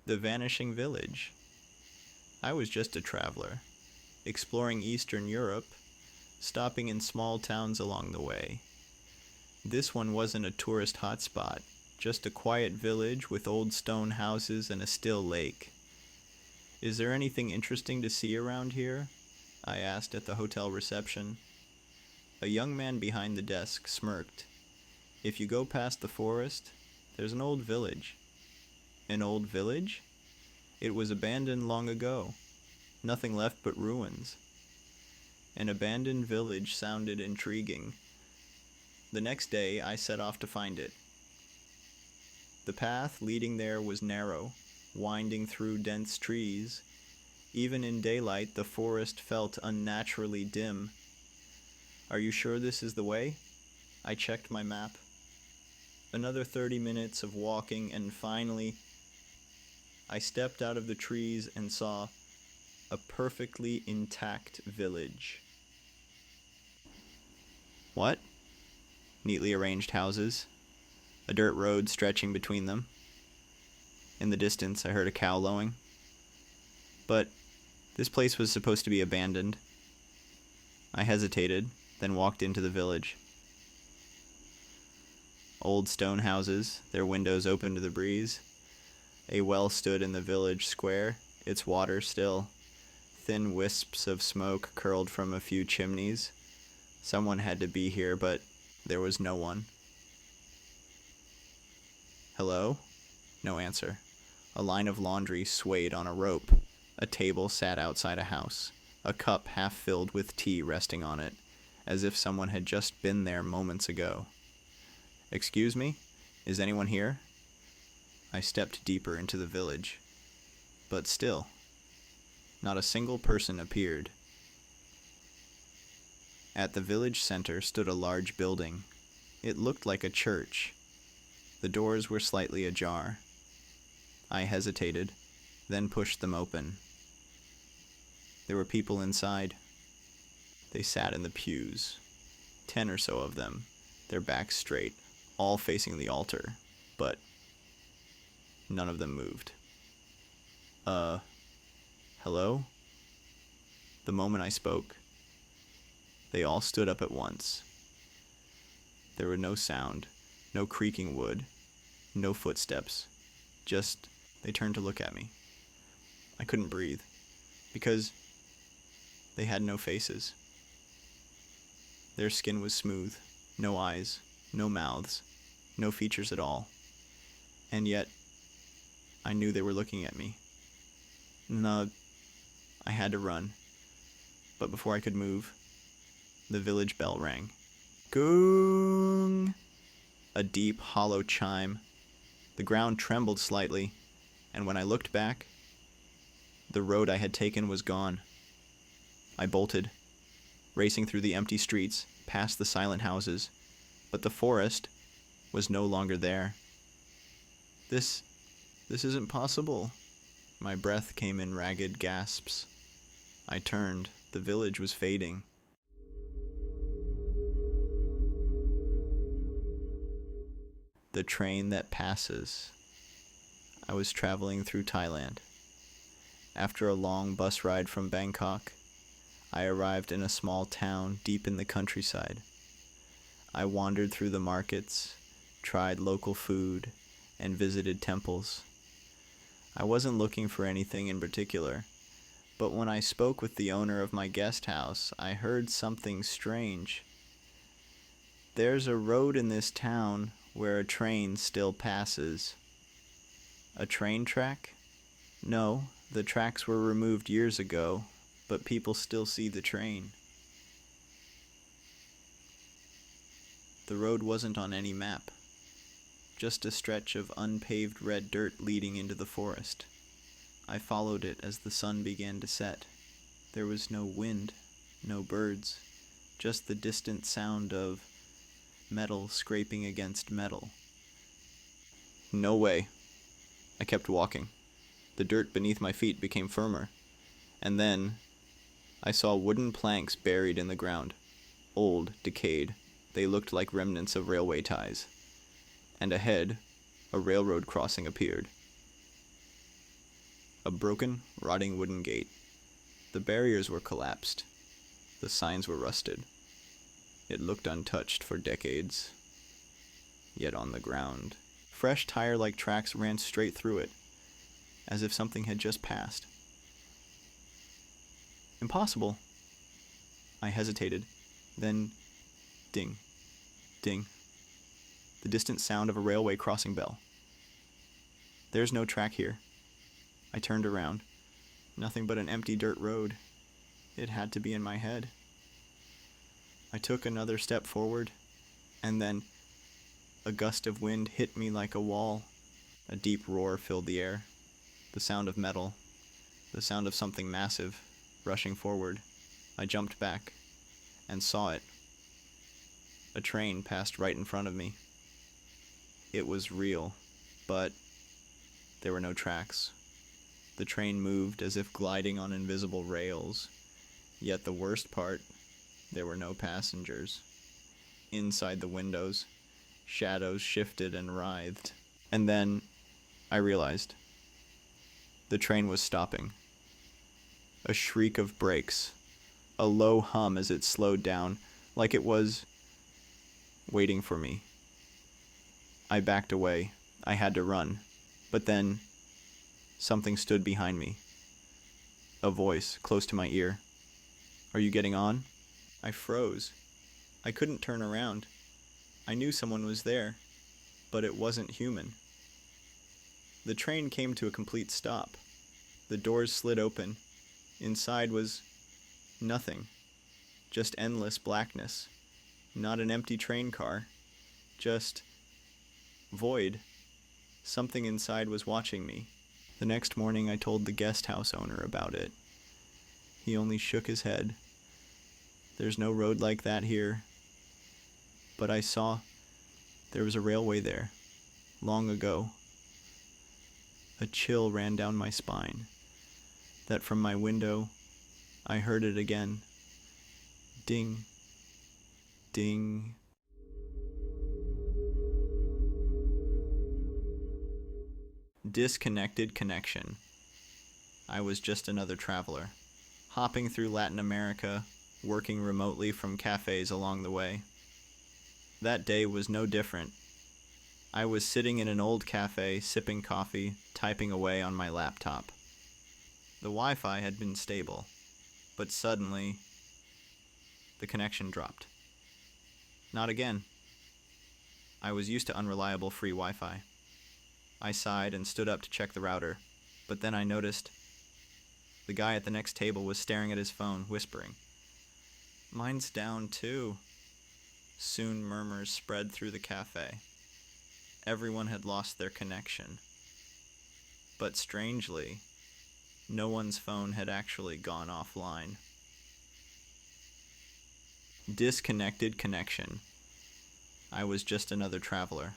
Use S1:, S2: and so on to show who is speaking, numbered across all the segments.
S1: The Vanishing Village. I was just a traveler, exploring Eastern Europe, stopping in small towns along the way. This one wasn't a tourist hotspot, just a quiet village with old stone houses and a still lake. "Is there anything interesting to see around here?" I asked at the hotel reception. A young man behind the desk smirked. "If you go past the forest, there's an old village." An old village? It was abandoned long ago. Nothing left but ruins. An abandoned village sounded intriguing. The next day, I set off to find it. The path leading there was narrow, winding through dense trees. Even in daylight, the forest felt unnaturally dim. "Are you sure this is the way?" I checked my map. Another 30 minutes of walking, and finally, I stepped out of the trees and saw a perfectly intact village. What? Neatly arranged houses, a dirt road stretching between them. In the distance, I heard a cow lowing. But this place was supposed to be abandoned. I hesitated, then walked into the village. Old stone houses, their windows open to the breeze. A well stood in the village square, its water still. Thin wisps of smoke curled from a few chimneys. Someone had to be here, but there was no one. "Hello?" No answer. A line of laundry swayed on a rope. A table sat outside a house, a cup half filled with tea resting on it, as if someone had just been there moments ago. "Excuse me? Is anyone here?" I stepped deeper into the village, but still, not a single person appeared. At the village center stood a large building. It looked like a church. The doors were slightly ajar. I hesitated, then pushed them open. There were people inside. They sat in the pews, 10 or so of them, their backs straight, all facing the altar, but none of them moved. Hello?" The moment I spoke, they all stood up at once. There were no sound, no creaking wood, no footsteps, just they turned to look at me. I couldn't breathe, because they had no faces. Their skin was smooth, no eyes, no mouths, no features at all. And yet, I knew they were looking at me. No, I had to run. But before I could move, the village bell rang. Goong! A deep, hollow chime. The ground trembled slightly, and when I looked back, the road I had taken was gone. I bolted, racing through the empty streets, past the silent houses, but the forest was no longer there. This isn't possible." My breath came in ragged gasps. I turned. The village was fading. The train that passes. I was traveling through Thailand. After a long bus ride from Bangkok, I arrived in a small town deep in the countryside. I wandered through the markets, tried local food, and visited temples. I wasn't looking for anything in particular, but when I spoke with the owner of my guest house, I heard something strange. "There's a road in this town where a train still passes." "A train track?" "No, the tracks were removed years ago, but people still see the train." The road wasn't on any map. Just a stretch of unpaved red dirt leading into the forest. I followed it as the sun began to set. There was no wind, no birds, just the distant sound of metal scraping against metal. "No way." I kept walking. The dirt beneath my feet became firmer, and then I saw wooden planks buried in the ground. Old, decayed, they looked like remnants of railway ties. And ahead, a railroad crossing appeared. A broken, rotting wooden gate. The barriers were collapsed. The signs were rusted. It looked untouched for decades. Yet on the ground, fresh tire-like tracks ran straight through it, as if something had just passed. Impossible. I hesitated. Then, ding, ding. The distant sound of a railway crossing bell. There's no track here. I turned around. Nothing but an empty dirt road. It had to be in my head. I took another step forward, and then a gust of wind hit me like a wall. A deep roar filled the air. The sound of metal. The sound of something massive, rushing forward. I jumped back, and saw it. A train passed right in front of me. It was real, but there were no tracks. The train moved as if gliding on invisible rails. Yet the worst part, there were no passengers. Inside the windows, shadows shifted and writhed. And then I realized the train was stopping. A shriek of brakes, a low hum as it slowed down, like it was waiting for me. I backed away. I had to run. But then something stood behind me. A voice close to my ear. "Are you getting on?" I froze. I couldn't turn around. I knew someone was there, but it wasn't human. The train came to a complete stop. The doors slid open. Inside was nothing. Just endless blackness. Not an empty train car. Just void. Something inside was watching me. The next morning I told the guest house owner about it. He only shook his head. There's no road like that here. But I saw there was a railway there, long ago. A chill ran down my spine. That from my window, I heard it again. Ding, ding. Disconnected connection. I was just another traveler, hopping through Latin America, working remotely from cafes along the way. That day was no different. I was sitting in an old cafe, sipping coffee, typing away on my laptop. The Wi-Fi had been stable, but suddenly, the connection dropped. Not again. I was used to unreliable free Wi-Fi. I sighed and stood up to check the router, but then I noticed the guy at the next table was staring at his phone, whispering. "Mine's down too." Soon murmurs spread through the cafe. Everyone had lost their connection. But strangely, no one's phone had actually gone offline. Disconnected connection. I was just another traveler,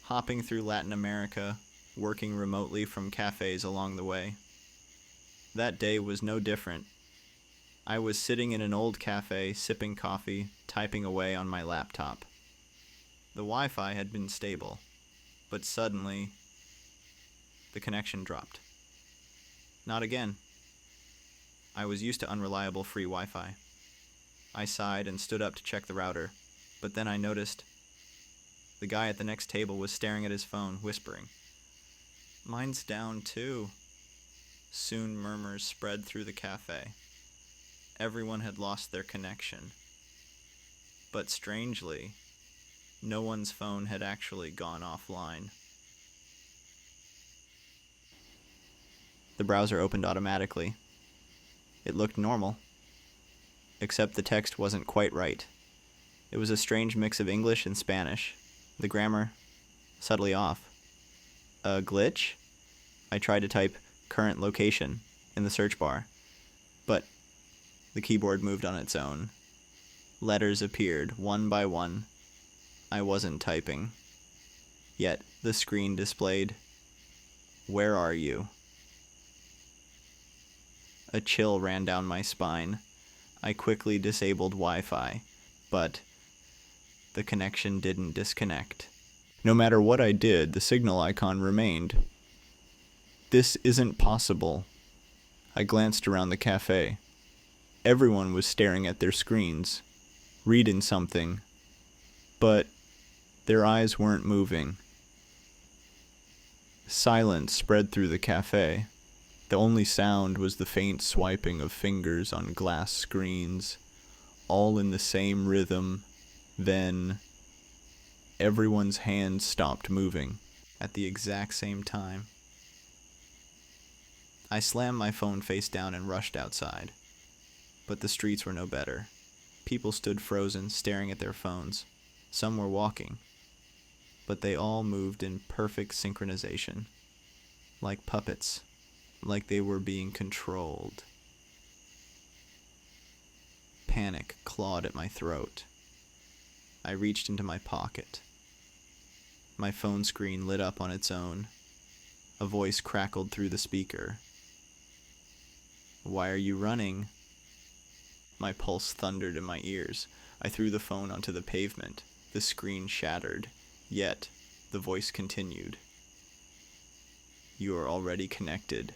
S1: hopping through Latin America, working remotely from cafes along the way. That day was no different. I was sitting in an old cafe, sipping coffee, typing away on my laptop. The Wi-Fi had been stable, but suddenly, the connection dropped. Not again. I was used to unreliable free Wi-Fi. I sighed and stood up to check the router, but then I noticed the guy at the next table was staring at his phone, whispering. "Mine's down too." Soon murmurs spread through the cafe. Everyone had lost their connection. But strangely, no one's phone had actually gone offline. The browser opened automatically. It looked normal, except the text wasn't quite right. It was a strange mix of English and Spanish, the grammar subtly off. A glitch? I tried to type "current location" in the search bar, but the keyboard moved on its own. Letters appeared, one by one. I wasn't typing. Yet the screen displayed, "Where are you?" A chill ran down my spine. I quickly disabled Wi-Fi, but the connection didn't disconnect. No matter what I did, the signal icon remained. This isn't possible. I glanced around the cafe. Everyone was staring at their screens, reading something, but their eyes weren't moving. Silence spread through the cafe. The only sound was the faint swiping of fingers on glass screens, all in the same rhythm. Then everyone's hands stopped moving at the exact same time. I slammed my phone face down and rushed outside. But the streets were no better. People stood frozen, staring at their phones. Some were walking, but they all moved in perfect synchronization, like puppets, like they were being controlled. Panic clawed at my throat. I reached into my pocket. My phone screen lit up on its own. A voice crackled through the speaker. "Why are you running?" My pulse thundered in my ears. I threw the phone onto the pavement. The screen shattered. Yet, the voice continued. "You are already connected."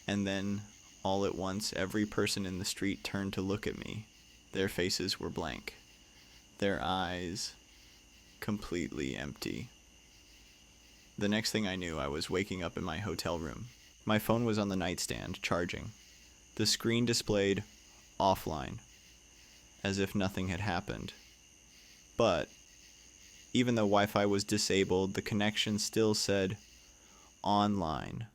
S1: And then, all at once, every person in the street turned to look at me. Their faces were blank. Their eyes completely empty. The next thing I knew, I was waking up in my hotel room. My phone was on the nightstand, charging. The screen displayed offline, as if nothing had happened. But, even though Wi-Fi was disabled, the connection still said online.